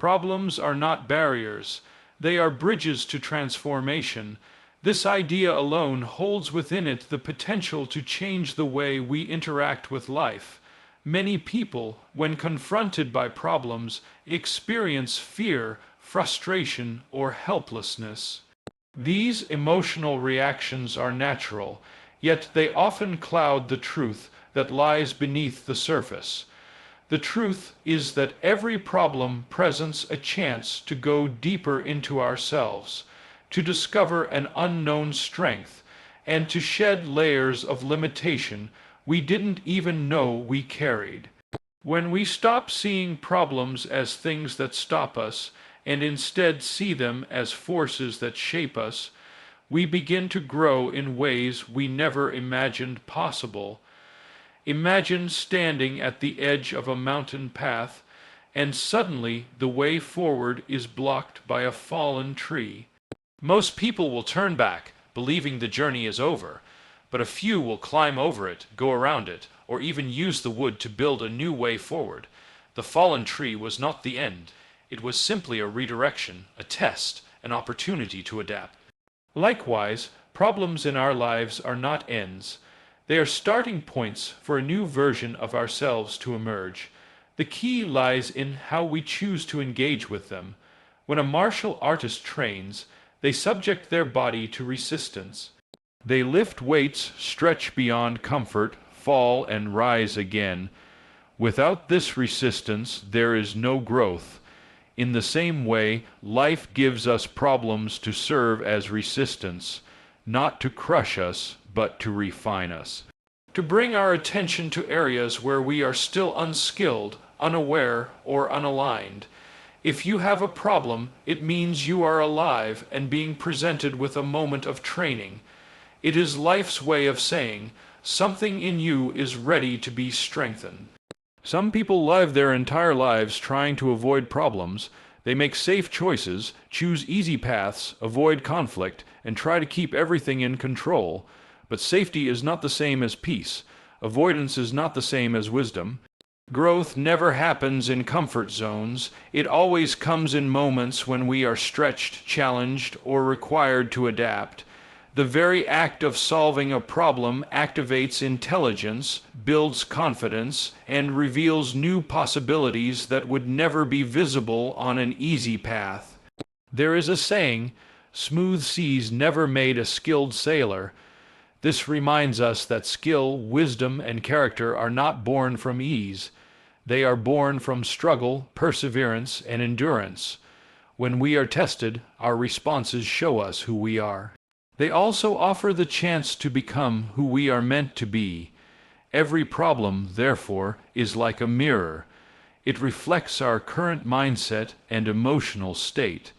Problems are not barriers. They are bridges to transformation. This idea alone holds within it the potential to change the way we interact with life. Many people, when confronted by problems, experience fear, frustration, or helplessness. These emotional reactions are natural, yet they often cloud the truth that lies beneath the surface. The truth is that every problem presents a chance to go deeper into ourselves, to discover an unknown strength, and to shed layers of limitation we didn't even know we carried. When we stop seeing problems as things that stop us, and instead see them as forces that shape us, we begin to grow in ways we never imagined possible. Imagine standing at the edge of a mountain path, and suddenly the way forward is blocked by a fallen tree. Most people will turn back, believing the journey is over, but a few will climb over it, go around it, or even use the wood to build a new way forward. The fallen tree was not the end. It was simply a redirection, a test, an opportunity to adapt. Likewise, problems in our lives are not ends. They are starting points for a new version of ourselves to emerge. The key lies in how we choose to engage with them. When a martial artist trains, they subject their body to resistance. They lift weights, stretch beyond comfort, fall and rise again. Without this resistance, there is no growth. In the same way, life gives us problems to serve as resistance, not to crush us, but to refine us. To bring our attention to areas where we are still unskilled, unaware, or unaligned. If you have a problem, it means you are alive and being presented with a moment of training. It is life's way of saying, something in you is ready to be strengthened. Some people live their entire lives trying to avoid problems. They make safe choices, choose easy paths, avoid conflict, and try to keep everything in control. But safety is not the same as peace. Avoidance is not the same as wisdom. Growth never happens in comfort zones. It always comes in moments when we are stretched, challenged, or required to adapt. The very act of solving a problem activates intelligence, builds confidence, and reveals new possibilities that would never be visible on an easy path. There is a saying, "Smooth seas never made a skilled sailor." This reminds us that skill, wisdom, and character are not born from ease. They are born from struggle, perseverance, and endurance. When we are tested, our responses show us who we are. They also offer the chance to become who we are meant to be. Every problem, therefore, is like a mirror. It reflects our current mindset and emotional state.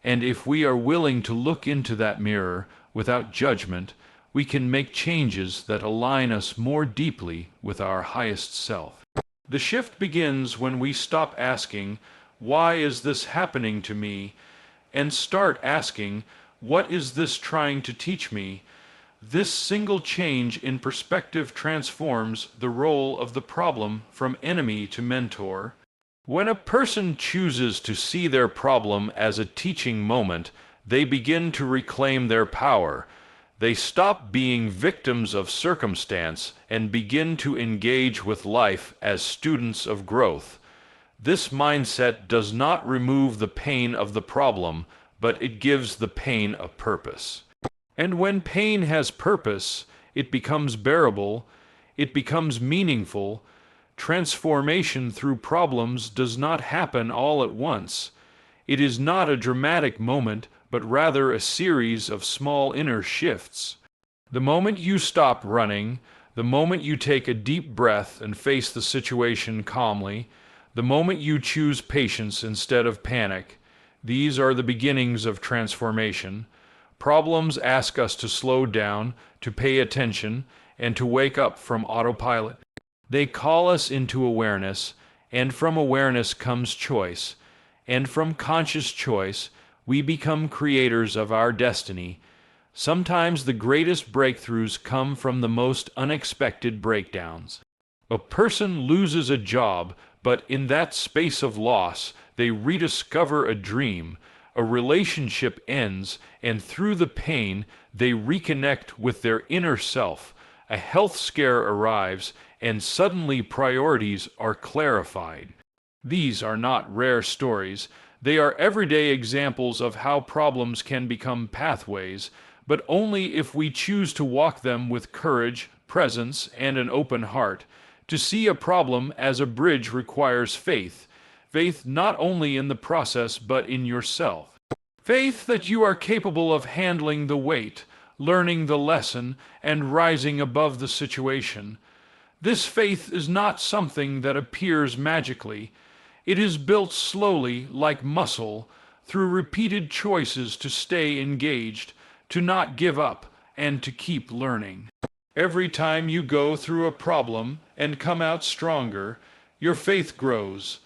And if we are willing to look into that mirror without judgment, we can make changes that align us more deeply with our highest self. The shift begins when we stop asking, "Why is this happening to me?" and start asking, "What is this trying to teach me?" This single change in perspective transforms the role of the problem from enemy to mentor. When a person chooses to see their problem as a teaching moment, they begin to reclaim their power. They stop being victims of circumstance and begin to engage with life as students of growth. This mindset does not remove the pain of the problem, but it gives the pain a purpose. And when pain has purpose, it becomes bearable, it becomes meaningful. Transformation through problems does not happen all at once. It is not a dramatic moment, but rather a series of small inner shifts. The moment you stop running, the moment you take a deep breath and face the situation calmly, the moment you choose patience instead of panic, these are the beginnings of transformation. Problems ask us to slow down, to pay attention, and to wake up from autopilot. They call us into awareness, and from awareness comes choice. And from conscious choice, we become creators of our destiny. Sometimes the greatest breakthroughs come from the most unexpected breakdowns. A person loses a job, but in that space of loss, they rediscover a dream, a relationship ends, and through the pain, they reconnect with their inner self. A health scare arrives, and suddenly priorities are clarified. These are not rare stories. They are everyday examples of how problems can become pathways, but only if we choose to walk them with courage, presence, and an open heart. To see a problem as a bridge requires faith. Faith not only in the process, but in yourself. Faith that you are capable of handling the weight, learning the lesson, and rising above the situation. This faith is not something that appears magically. It is built slowly, like muscle, through repeated choices to stay engaged, to not give up, and to keep learning. Every time you go through a problem and come out stronger, your faith grows.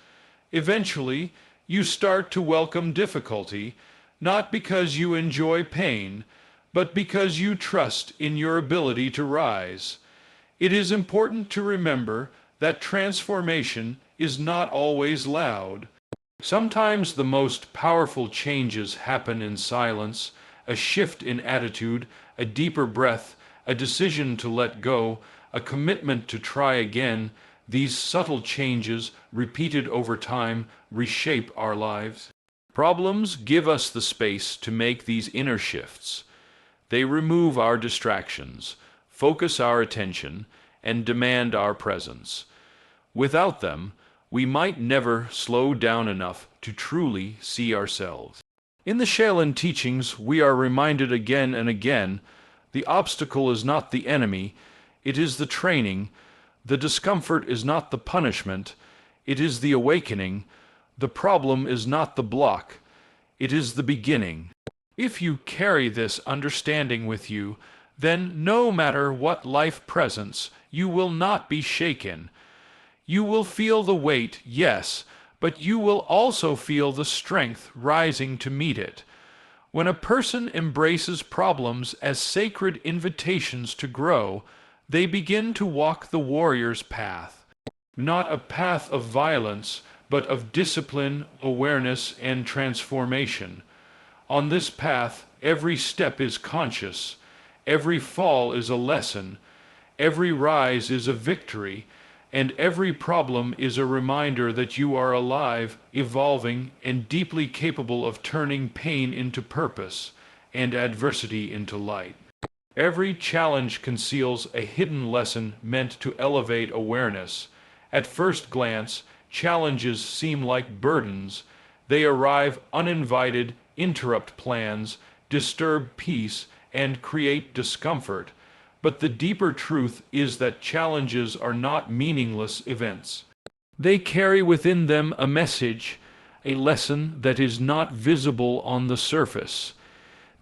Eventually, you start to welcome difficulty, not because you enjoy pain, but because you trust in your ability to rise. It is important to remember that transformation is not always loud. Sometimes the most powerful changes happen in silence, a shift in attitude, a deeper breath, a decision to let go, a commitment to try again. These subtle changes, repeated over time, reshape our lives. Problems give us the space to make these inner shifts. They remove our distractions, focus our attention, and demand our presence. Without them, we might never slow down enough to truly see ourselves. In the Shaolin teachings, we are reminded again and again, the obstacle is not the enemy, it is the training. The discomfort is not the punishment, it is the awakening. The problem is not the block, it is the beginning. If you carry this understanding with you, then no matter what life presents, you will not be shaken. You will feel the weight, yes, but you will also feel the strength rising to meet it. When a person embraces problems as sacred invitations to grow, they begin to walk the warrior's path. Not a path of violence, but of discipline, awareness, and transformation. On this path, every step is conscious, every fall is a lesson, every rise is a victory, and every problem is a reminder that you are alive, evolving, and deeply capable of turning pain into purpose and adversity into light. Every challenge conceals a hidden lesson meant to elevate awareness. At first glance, challenges seem like burdens. They arrive uninvited, interrupt plans, disturb peace, and create discomfort. But the deeper truth is that challenges are not meaningless events. They carry within them a message, a lesson that is not visible on the surface.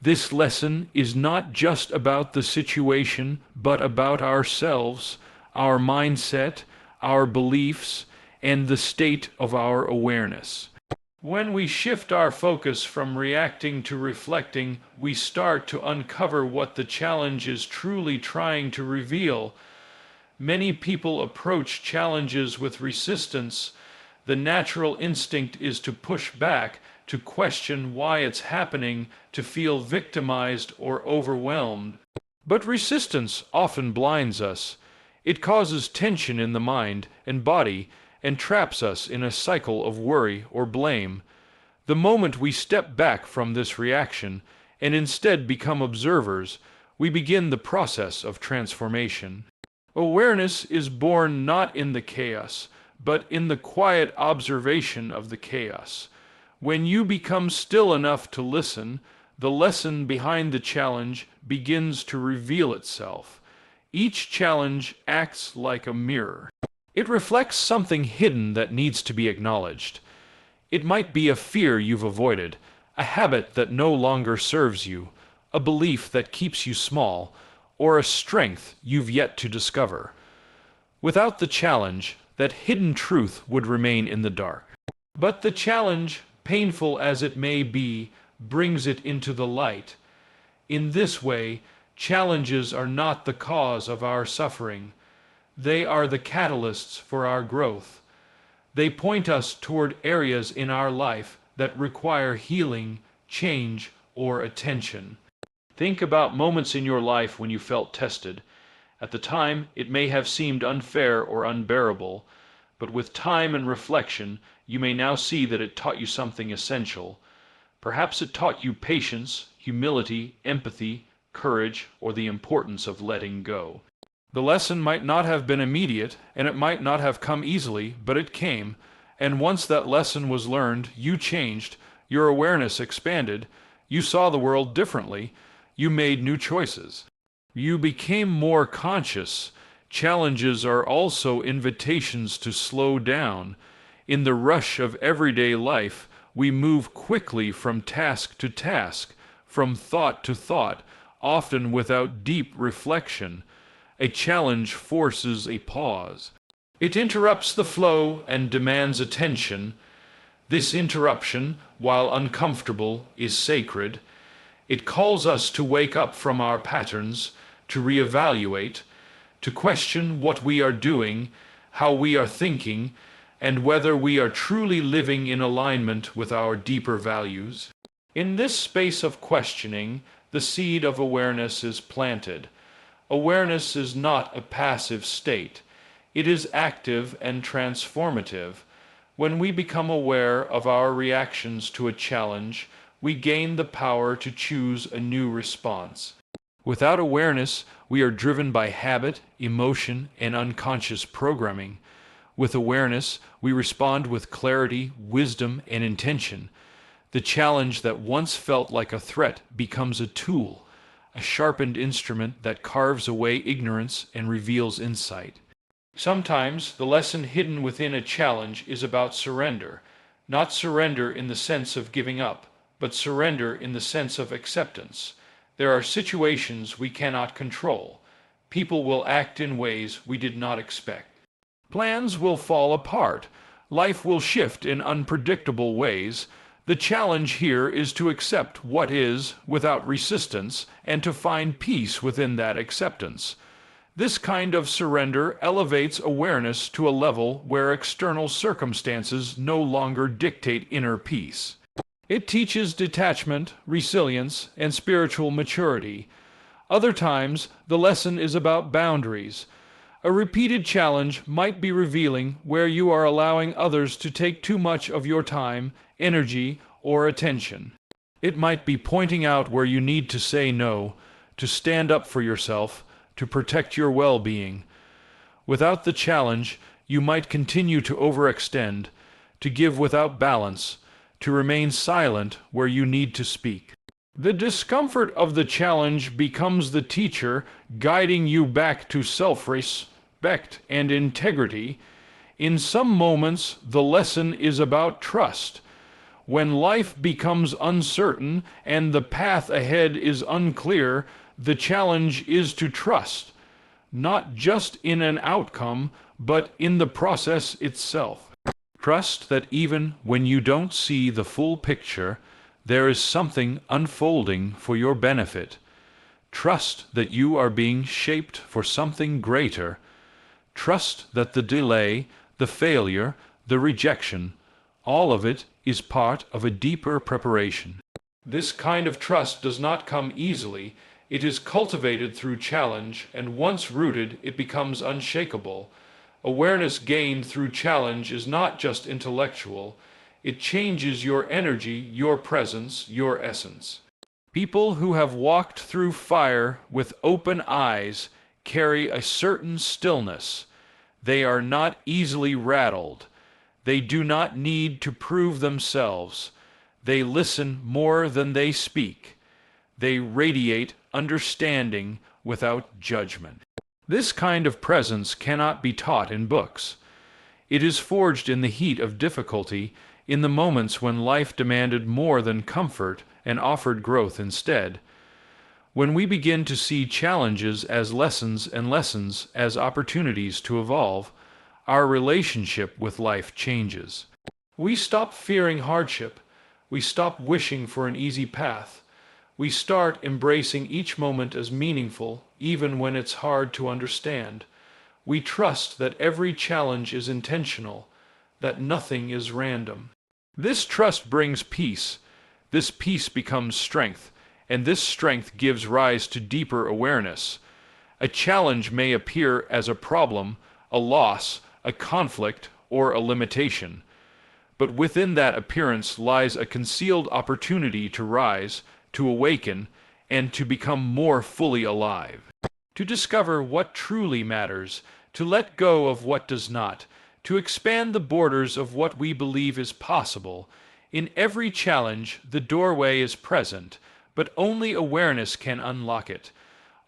This lesson is not just about the situation, but about ourselves, our mindset, our beliefs, and the state of our awareness. When we shift our focus from reacting to reflecting, we start to uncover what the challenge is truly trying to reveal. Many people approach challenges with resistance. The natural instinct is to push back, to question why it's happening, to feel victimized or overwhelmed. But resistance often blinds us. It causes tension in the mind and body and traps us in a cycle of worry or blame. The moment we step back from this reaction and instead become observers, we begin the process of transformation. Awareness is born not in the chaos, but in the quiet observation of the chaos. When you become still enough to listen, the lesson behind the challenge begins to reveal itself. Each challenge acts like a mirror. It reflects something hidden that needs to be acknowledged. It might be a fear you've avoided, a habit that no longer serves you, a belief that keeps you small, or a strength you've yet to discover. Without the challenge, that hidden truth would remain in the dark. But the challenge, painful as it may be, brings it into the light. In this way, challenges are not the cause of our suffering. They are the catalysts for our growth. They point us toward areas in our life that require healing, change, or attention. Think about moments in your life when you felt tested. At the time, it may have seemed unfair or unbearable, but with time and reflection, you may now see that it taught you something essential. Perhaps it taught you patience, humility, empathy, courage, or the importance of letting go. The lesson might not have been immediate, and it might not have come easily, but it came, and once that lesson was learned, you changed, your awareness expanded, you saw the world differently, you made new choices. You became more conscious. Challenges are also invitations to slow down. In the rush of everyday life, we move quickly from task to task, from thought to thought, often without deep reflection. A challenge forces a pause. It interrupts the flow and demands attention. This interruption, while uncomfortable, is sacred. It calls us to wake up from our patterns, to reevaluate, to question what we are doing, how we are thinking, and whether we are truly living in alignment with our deeper values. In this space of questioning, the seed of awareness is planted. Awareness is not a passive state. It is active and transformative. When we become aware of our reactions to a challenge, we gain the power to choose a new response. Without awareness, we are driven by habit, emotion, and unconscious programming. With awareness, we respond with clarity, wisdom, and intention. The challenge that once felt like a threat becomes a tool, a sharpened instrument that carves away ignorance and reveals insight. Sometimes the lesson hidden within a challenge is about surrender, not surrender in the sense of giving up, but surrender in the sense of acceptance. There are situations we cannot control. People will act in ways we did not expect. Plans will fall apart. Life will shift in unpredictable ways. The challenge here is to accept what is without resistance and to find peace within that acceptance. This kind of surrender elevates awareness to a level where external circumstances no longer dictate inner peace. It teaches detachment, resilience, and spiritual maturity. Other times, the lesson is about boundaries. A repeated challenge might be revealing where you are allowing others to take too much of your time, energy, or attention. It might be pointing out where you need to say no, to stand up for yourself, to protect your well-being. Without the challenge, you might continue to overextend, to give without balance, to remain silent where you need to speak. The discomfort of the challenge becomes the teacher, guiding you back to self-respect and integrity. In some moments, the lesson is about trust. When life becomes uncertain and the path ahead is unclear, the challenge is to trust, not just in an outcome, but in the process itself. Trust that even when you don't see the full picture, there is something unfolding for your benefit. Trust that you are being shaped for something greater. Trust that the delay, the failure, the rejection, all of it is part of a deeper preparation. This kind of trust does not come easily. It is cultivated through challenge, and once rooted, it becomes unshakable. Awareness gained through challenge is not just intellectual. It changes your energy, your presence, your essence. People who have walked through fire with open eyes carry a certain stillness. They are not easily rattled. They do not need to prove themselves. They listen more than they speak. They radiate understanding without judgment. This kind of presence cannot be taught in books. It is forged in the heat of difficulty, in the moments when life demanded more than comfort and offered growth instead. When we begin to see challenges as lessons and lessons as opportunities to evolve, our relationship with life changes. We stop fearing hardship. We stop wishing for an easy path. We start embracing each moment as meaningful, even when it's hard to understand. We trust that every challenge is intentional, that nothing is random. This trust brings peace. This peace becomes strength, and this strength gives rise to deeper awareness. A challenge may appear as a problem, a loss, a conflict, or a limitation. But within that appearance lies a concealed opportunity to rise, to awaken, and to become more fully alive. To discover what truly matters, to let go of what does not, to expand the borders of what we believe is possible. In every challenge, the doorway is present, but only awareness can unlock it.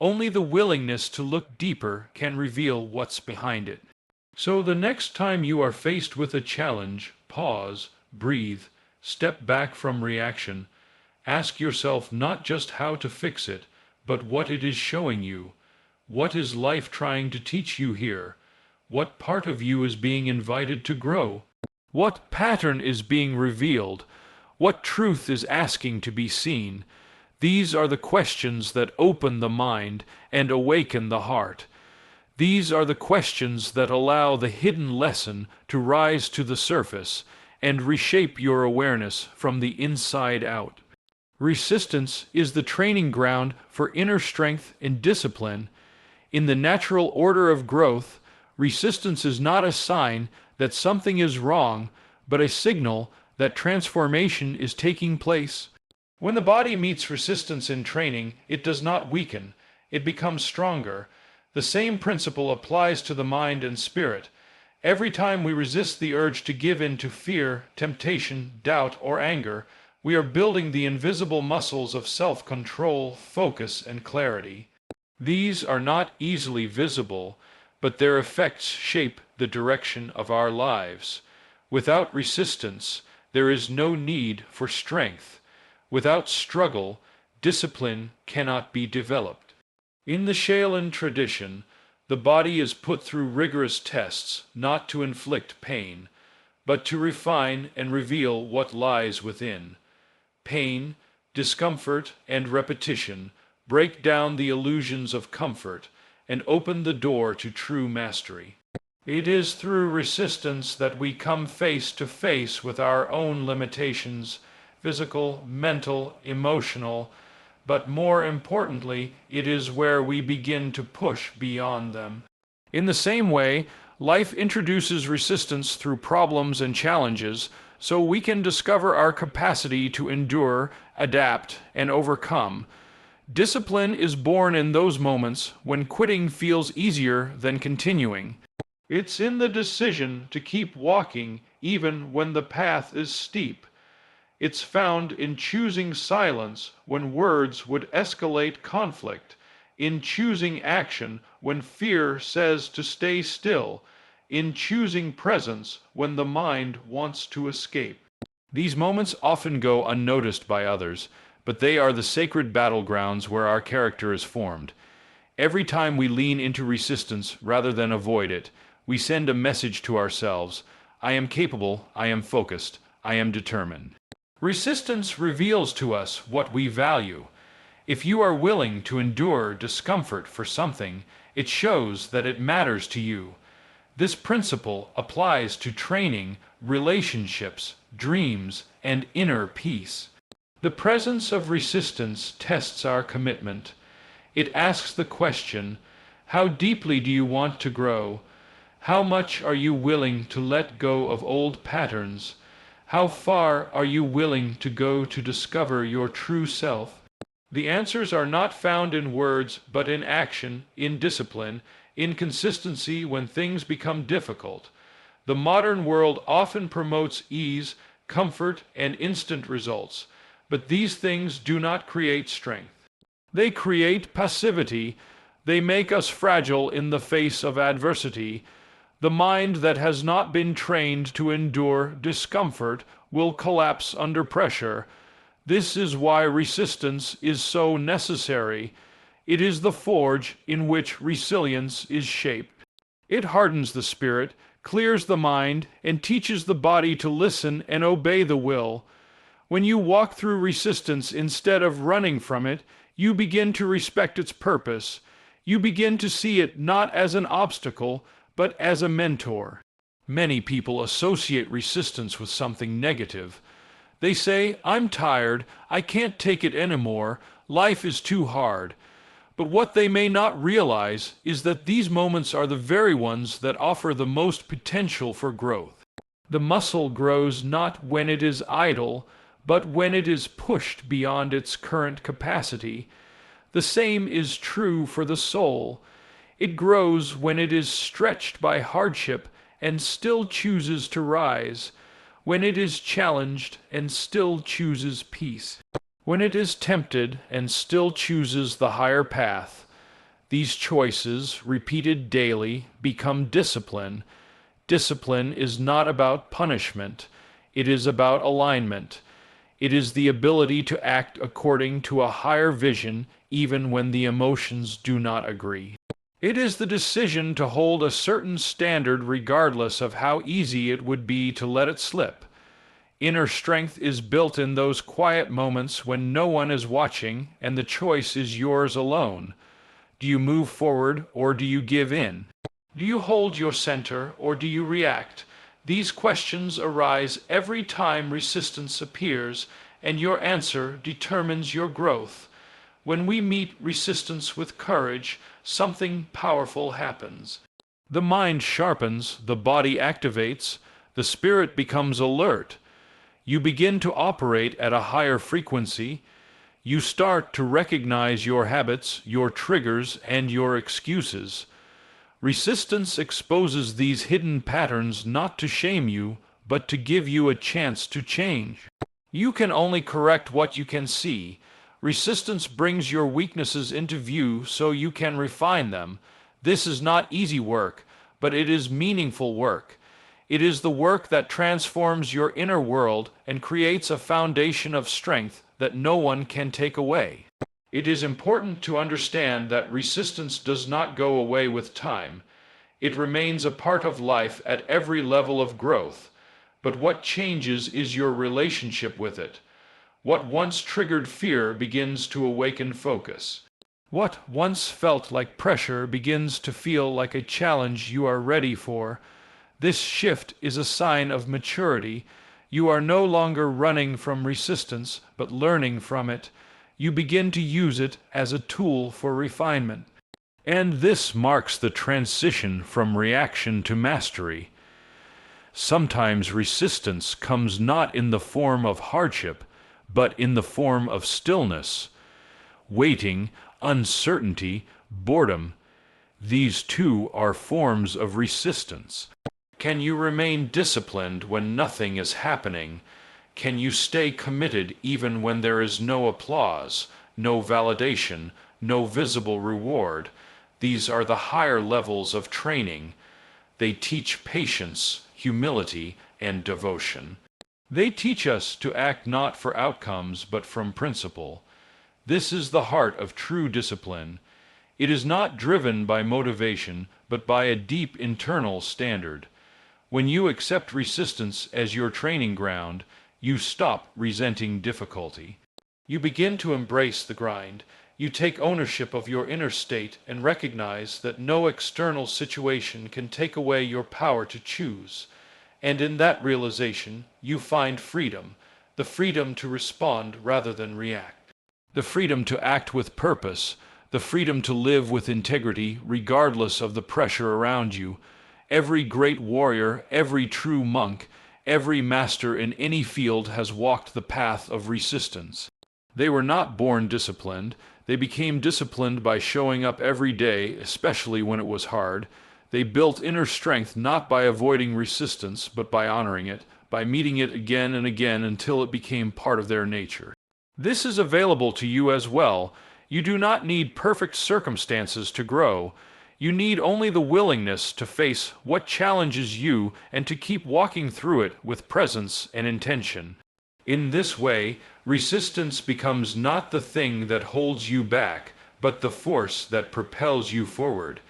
Only the willingness to look deeper can reveal what's behind it. So the next time you are faced with a challenge, pause, breathe, step back from reaction. Ask yourself not just how to fix it, but what it is showing you. What is life trying to teach you here? What part of you is being invited to grow? What pattern is being revealed? What truth is asking to be seen? These are the questions that open the mind and awaken the heart. These are the questions that allow the hidden lesson to rise to the surface and reshape your awareness from the inside out. Resistance is the training ground for inner strength and discipline. In the natural order of growth, resistance is not a sign that something is wrong, but a signal that transformation is taking place. When the body meets resistance in training, it does not weaken, it becomes stronger. The same principle applies to the mind and spirit. Every time we resist the urge to give in to fear, temptation, doubt, or anger, we are building the invisible muscles of self-control, focus, and clarity. These are not easily visible, but their effects shape the direction of our lives. Without resistance, there is no need for strength. Without struggle, discipline cannot be developed. In the Shaolin tradition, the body is put through rigorous tests, not to inflict pain, but to refine and reveal what lies within. Pain, discomfort, and repetition break down the illusions of comfort and open the door to true mastery. It is through resistance that we come face to face with our own limitations, physical, mental, emotional, but more importantly, it is where we begin to push beyond them. In the same way, life introduces resistance through problems and challenges, so we can discover our capacity to endure, adapt, and overcome. Discipline is born in those moments when quitting feels easier than continuing. It's in the decision to keep walking even when the path is steep. It's found in choosing silence when words would escalate conflict, in choosing action when fear says to stay still, in choosing presence when the mind wants to escape. These moments often go unnoticed by others, but they are the sacred battlegrounds where our character is formed. Every time we lean into resistance rather than avoid it, we send a message to ourselves: I am capable, I am focused, I am determined. Resistance reveals to us what we value. If you are willing to endure discomfort for something, it shows that it matters to you. This principle applies to training, relationships, dreams, and inner peace. The presence of resistance tests our commitment. It asks the question, how deeply do you want to grow? How much are you willing to let go of old patterns? How far are you willing to go to discover your true self? The answers are not found in words, but in action, in discipline, in consistency when things become difficult. The modern world often promotes ease, comfort, and instant results, but these things do not create strength. They create passivity. They make us fragile in the face of adversity. The mind that has not been trained to endure discomfort will collapse under pressure. This is why resistance is so necessary. It is the forge in which resilience is shaped. It hardens the spirit, clears the mind, and teaches the body to listen and obey the will. When you walk through resistance instead of running from it, you begin to respect its purpose. You begin to see it not as an obstacle, but as a mentor. Many people associate resistance with something negative. They say, "I'm tired, I can't take it anymore, life is too hard." But what they may not realize is that these moments are the very ones that offer the most potential for growth. The muscle grows not when it is idle, but when it is pushed beyond its current capacity. The same is true for the soul. It grows when it is stretched by hardship and still chooses to rise, when it is challenged and still chooses peace, when it is tempted and still chooses the higher path. These choices, repeated daily, become discipline. Discipline is not about punishment, it is about alignment. It is the ability to act according to a higher vision even when the emotions do not agree. It is the decision to hold a certain standard regardless of how easy it would be to let it slip. Inner strength is built in those quiet moments when no one is watching and the choice is yours alone. Do you move forward or do you give in? Do you hold your center or do you react? These questions arise every time resistance appears, and your answer determines your growth. When we meet resistance with courage, something powerful happens. The mind sharpens, the body activates, the spirit becomes alert. You begin to operate at a higher frequency. You start to recognize your habits, your triggers, and your excuses. Resistance exposes these hidden patterns not to shame you, but to give you a chance to change. You can only correct what you can see. Resistance brings your weaknesses into view so you can refine them. This is not easy work, but it is meaningful work. It is the work that transforms your inner world and creates a foundation of strength that no one can take away. It is important to understand that resistance does not go away with time. It remains a part of life at every level of growth. But what changes is your relationship with it. What once triggered fear begins to awaken focus. What once felt like pressure begins to feel like a challenge you are ready for. This shift is a sign of maturity. You are no longer running from resistance, but learning from it. You begin to use it as a tool for refinement. And this marks the transition from reaction to mastery. Sometimes resistance comes not in the form of hardship, but in the form of stillness, waiting, uncertainty, boredom. These too are forms of resistance. Can you remain disciplined when nothing is happening? Can you stay committed even when there is no applause, no validation, no visible reward? These are the higher levels of training. They teach patience, humility, and devotion. They teach us to act not for outcomes but from principle. This is the heart of true discipline. It is not driven by motivation but by a deep internal standard. When you accept resistance as your training ground, you stop resenting difficulty. You begin to embrace the grind. You take ownership of your inner state and recognize that no external situation can take away your power to choose. And in that realization, you find freedom, the freedom to respond rather than react, the freedom to act with purpose, the freedom to live with integrity regardless of the pressure around you. Every great warrior, every true monk, every master in any field has walked the path of resistance. They were not born disciplined. They became disciplined by showing up every day, especially when it was hard. They built inner strength not by avoiding resistance, but by honoring it, by meeting it again and again until it became part of their nature. This is available to you as well. You do not need perfect circumstances to grow. You need only the willingness to face what challenges you and to keep walking through it with presence and intention. In this way, resistance becomes not the thing that holds you back, but the force that propels you forward.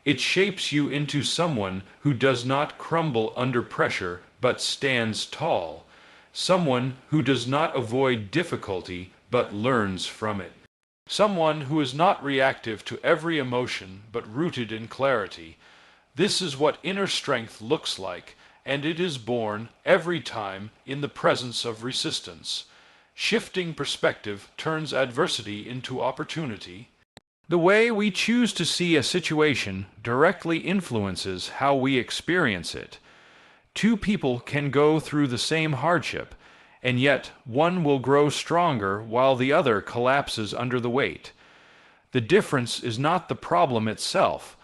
It shapes you into someone who does not crumble under pressure, but stands tall. Someone who does not avoid difficulty, but learns from it. Someone who is not reactive to every emotion, but rooted in clarity. This is what inner strength looks like. and it is born every time in the presence of resistance. Shifting perspective turns adversity into opportunity. The way we choose to see a situation directly influences how we experience it. Two people can go through the same hardship, and yet one will grow stronger while the other collapses under the weight. The difference is not the problem itself,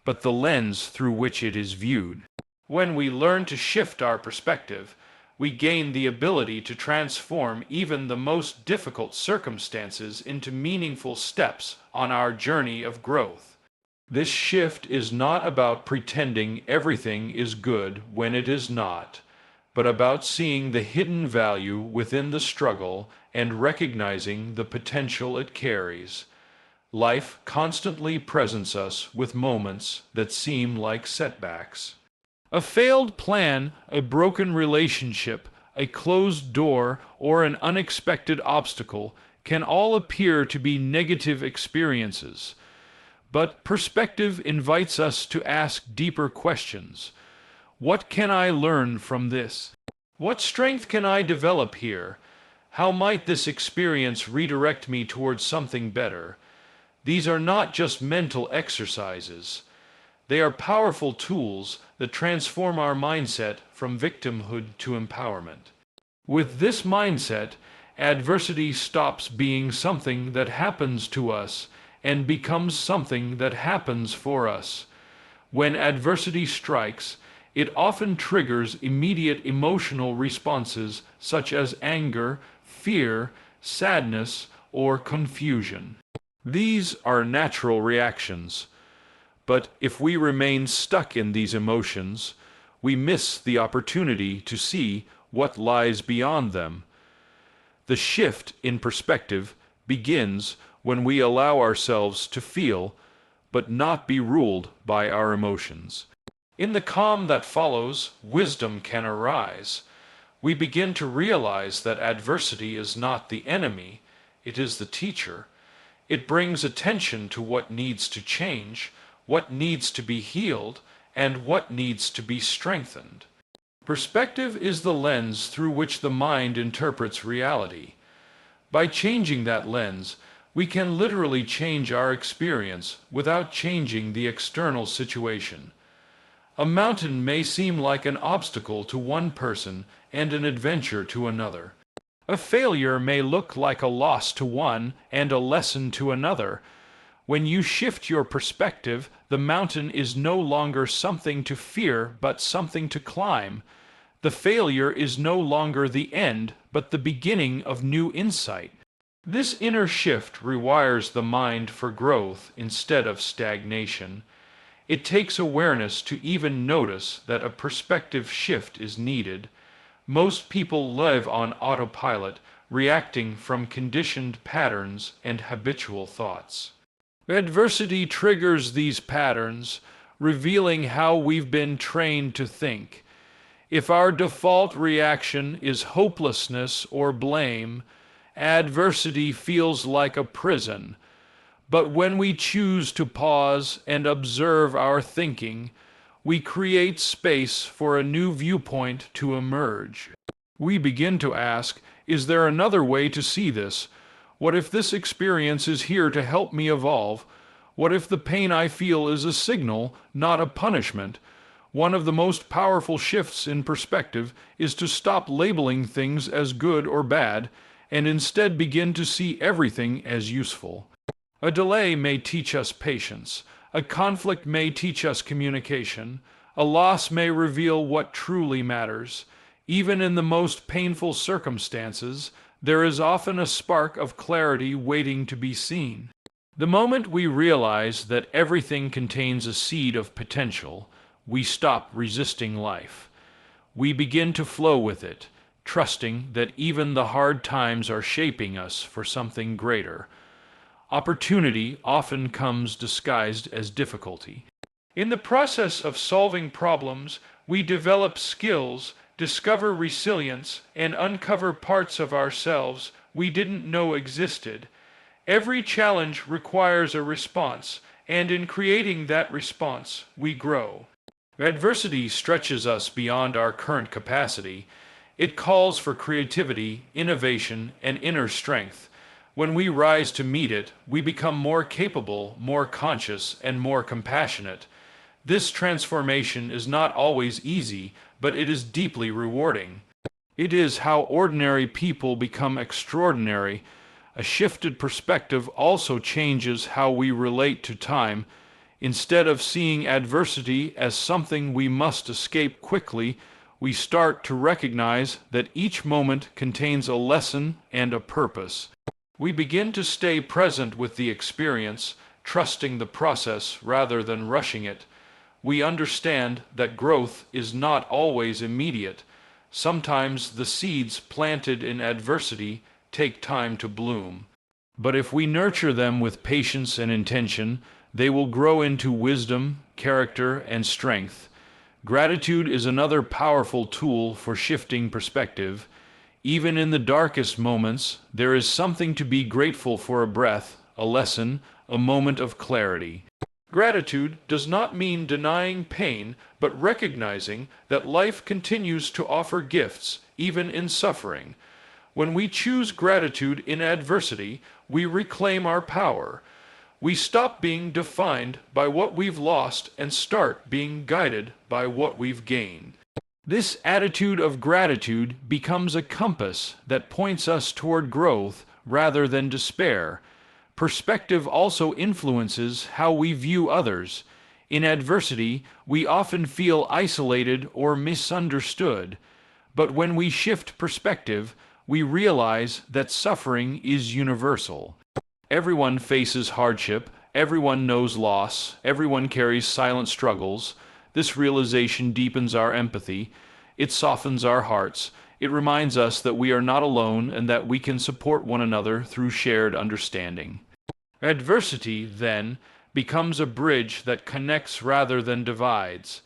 but the lens through which it is viewed. When we learn to shift our perspective, we gain the ability to transform even the most difficult circumstances into meaningful steps on our journey of growth. This shift is not about pretending everything is good when it is not, but about seeing the hidden value within the struggle and recognizing the potential it carries. Life constantly presents us with moments that seem like setbacks. A failed plan, a broken relationship, a closed door, or an unexpected obstacle can all appear to be negative experiences. But perspective invites us to ask deeper questions. What can I learn from this? What strength can I develop here? How might this experience redirect me towards something better? These are not just mental exercises. They are powerful tools that transform our mindset from victimhood to empowerment. With this mindset, adversity stops being something that happens to us and becomes something that happens for us. When adversity strikes, it often triggers immediate emotional responses such as anger, fear, sadness, or confusion. These are natural reactions. But if we remain stuck in these emotions, we miss the opportunity to see what lies beyond them. The shift in perspective begins when we allow ourselves to feel, but not be ruled by our emotions. In the calm that follows, wisdom can arise. We begin to realize that adversity is not the enemy, it is the teacher. It brings attention to what needs to change, what needs to be healed, and what needs to be strengthened. Perspective is the lens through which the mind interprets reality. By changing that lens, we can literally change our experience without changing the external situation. A mountain may seem like an obstacle to one person and an adventure to another. A failure may look like a loss to one and a lesson to another. When you shift your perspective, the mountain is no longer something to fear, but something to climb. The failure is no longer the end, but the beginning of new insight. This inner shift rewires the mind for growth instead of stagnation. It takes awareness to even notice that a perspective shift is needed. Most people live on autopilot, reacting from conditioned patterns and habitual thoughts. Adversity triggers these patterns, revealing how we've been trained to think. If our default reaction is hopelessness or blame, adversity feels like a prison. But when we choose to pause and observe our thinking, we create space for a new viewpoint to emerge. We begin to ask, is there another way to see this? What if this experience is here to help me evolve? What if the pain I feel is a signal, not a punishment? One of the most powerful shifts in perspective is to stop labeling things as good or bad, and instead begin to see everything as useful. A delay may teach us patience. A conflict may teach us communication. A loss may reveal what truly matters. Even in the most painful circumstances, there is often a spark of clarity waiting to be seen. The moment we realize that everything contains a seed of potential, we stop resisting life. We begin to flow with it, trusting that even the hard times are shaping us for something greater. Opportunity often comes disguised as difficulty. In the process of solving problems, we develop skills, discover resilience, and uncover parts of ourselves we didn't know existed. Every challenge requires a response, and in creating that response, we grow. Adversity stretches us beyond our current capacity. It calls for creativity, innovation, and inner strength. When we rise to meet it, we become more capable, more conscious, and more compassionate. This transformation is not always easy, but it is deeply rewarding. It is how ordinary people become extraordinary. A shifted perspective also changes how we relate to time. Instead of seeing adversity as something we must escape quickly, we start to recognize that each moment contains a lesson and a purpose. We begin to stay present with the experience, trusting the process rather than rushing it. We understand that growth is not always immediate. Sometimes the seeds planted in adversity take time to bloom. But if we nurture them with patience and intention, they will grow into wisdom, character, and strength. Gratitude is another powerful tool for shifting perspective. Even in the darkest moments, there is something to be grateful for: a breath, a lesson, a moment of clarity. Gratitude does not mean denying pain, but recognizing that life continues to offer gifts, even in suffering. When we choose gratitude in adversity, we reclaim our power. We stop being defined by what we've lost and start being guided by what we've gained. This attitude of gratitude becomes a compass that points us toward growth rather than despair. Perspective also influences how we view others. In adversity, we often feel isolated or misunderstood. But when we shift perspective, we realize that suffering is universal. Everyone faces hardship, everyone knows loss, everyone carries silent struggles. This realization deepens our empathy. It softens our hearts. It reminds us that we are not alone and that we can support one another through shared understanding. Adversity, then, becomes a bridge that connects rather than divides.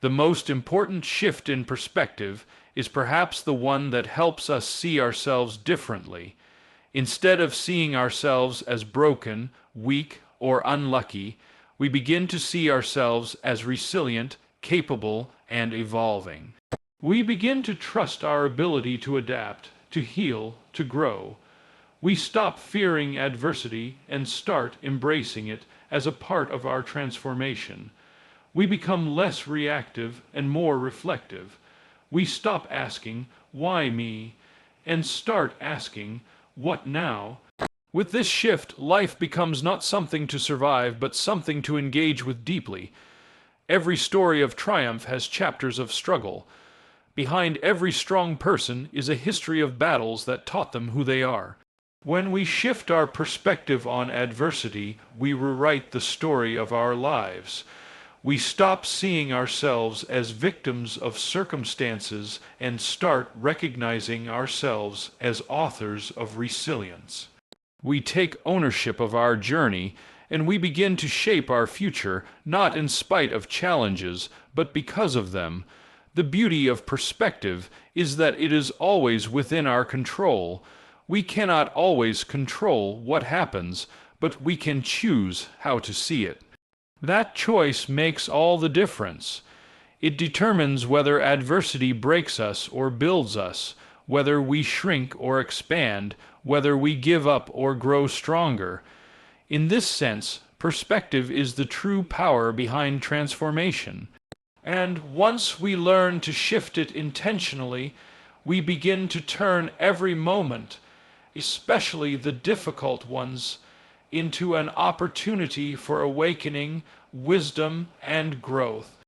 The most important shift in perspective is perhaps the one that helps us see ourselves differently. Instead of seeing ourselves as broken, weak, or unlucky, we begin to see ourselves as resilient, capable, and evolving. We begin to trust our ability to adapt, to heal, to grow. We stop fearing adversity and start embracing it as a part of our transformation. We become less reactive and more reflective. We stop asking, "Why me?" and start asking, "What now?" With this shift, life becomes not something to survive, but something to engage with deeply. Every story of triumph has chapters of struggle. Behind every strong person is a history of battles that taught them who they are. When we shift our perspective on adversity, we rewrite the story of our lives. We stop seeing ourselves as victims of circumstances and start recognizing ourselves as authors of resilience. We take ownership of our journey, and we begin to shape our future, not in spite of challenges, but because of them. The beauty of perspective is that it is always within our control. We cannot always control what happens, but we can choose how to see it. That choice makes all the difference. It determines whether adversity breaks us or builds us, whether we shrink or expand, whether we give up or grow stronger. In this sense, perspective is the true power behind transformation. And once we learn to shift it intentionally, we begin to turn every moment, especially the difficult ones, into an opportunity for awakening, wisdom, and growth.